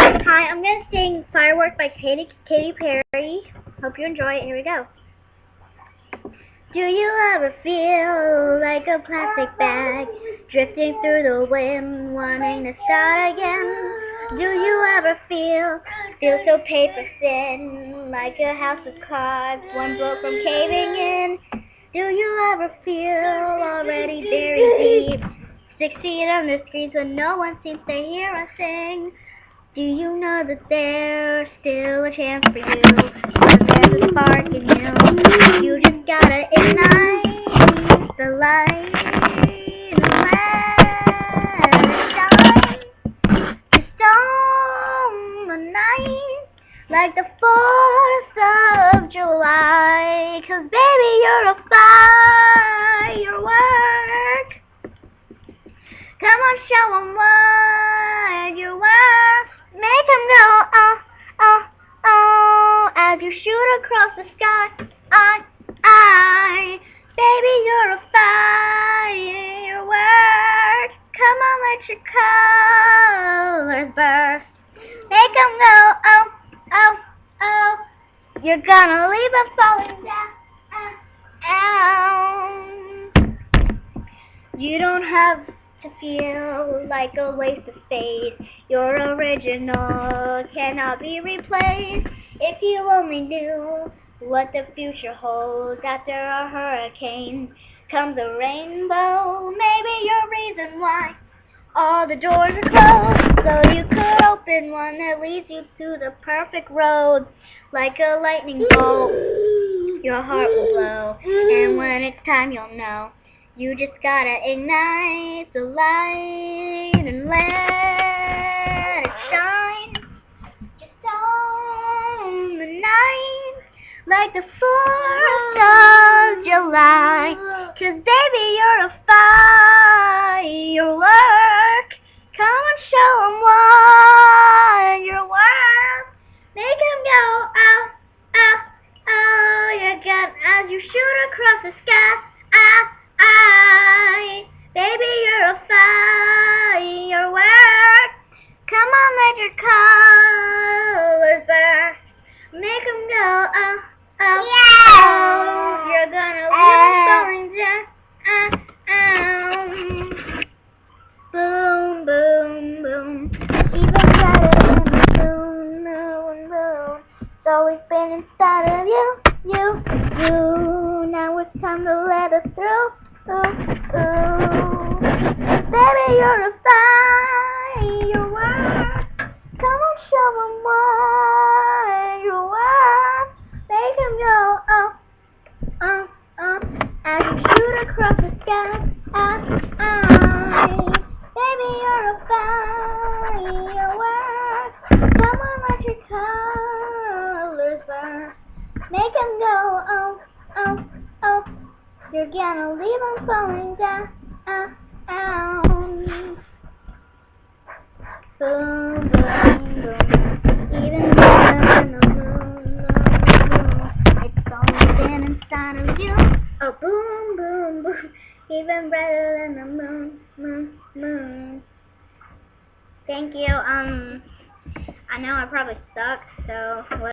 Hi, I'm gonna sing "Firework" by Katy Perry. Hope you enjoy it. Here we go. Do you ever feel like a plastic bag drifting through the wind, wanting to start again? Do you ever feel so paper thin, like a house of cards, one blow from caving in? Do you ever feel already buried deep, 6 feet under screens when no one seems to hear us sing? Do you know that there's still a chance for you? That there's a spark in you. You just gotta ignite the light and let it shine. Just on the night, like the 4th of July. 'Cause baby, you're a firework. Come on, show 'em what you're worth. Make 'em go, oh, oh, oh, as you shoot across the sky. Baby, you're a firework. Come on, let your colors burst. Make 'em go, oh, oh, oh. You're gonna leave 'em falling down. You don't have to feel like a waste of space. Your original cannot be replaced. If you only knew what the future holds after a hurricane comes a rainbow. Maybe your reason why all the doors are closed, so you could open one that leads you to the perfect road. Like a lightning bolt, your heart will blow, and when it's time you'll know. You just gotta ignite the light and let it shine. Just on the night, like the 4th of July. 'Cause baby, you're a firework. Come and show 'em what you're worth. Make 'em go, oh, oh, oh. You got as you shoot across the sky. Baby, you're a firework. Come on, let your colors burst. Make 'em go, oh, oh, oh. You're gonna leave 'em falling down. Boom, boom, boom. Even brighter than the moon, moon, moon. It's always been inside of you, you. Now it's time to let us through. Baby, you're a firework. Come on, show 'em what you're worth. Make 'em go, oh, oh, oh, as you shoot across the sky. Baby, you're a firework. Come on, let your colors burn. Make 'em go, oh, oh, oh. You're gonna leave 'em falling down. Boom, boom, boom. Even better than the moon, moon, moon. It's always been inside of you. Oh, boom, boom, boom. Even better than the moon, moon, moon. Thank you. I know I probably suck, so.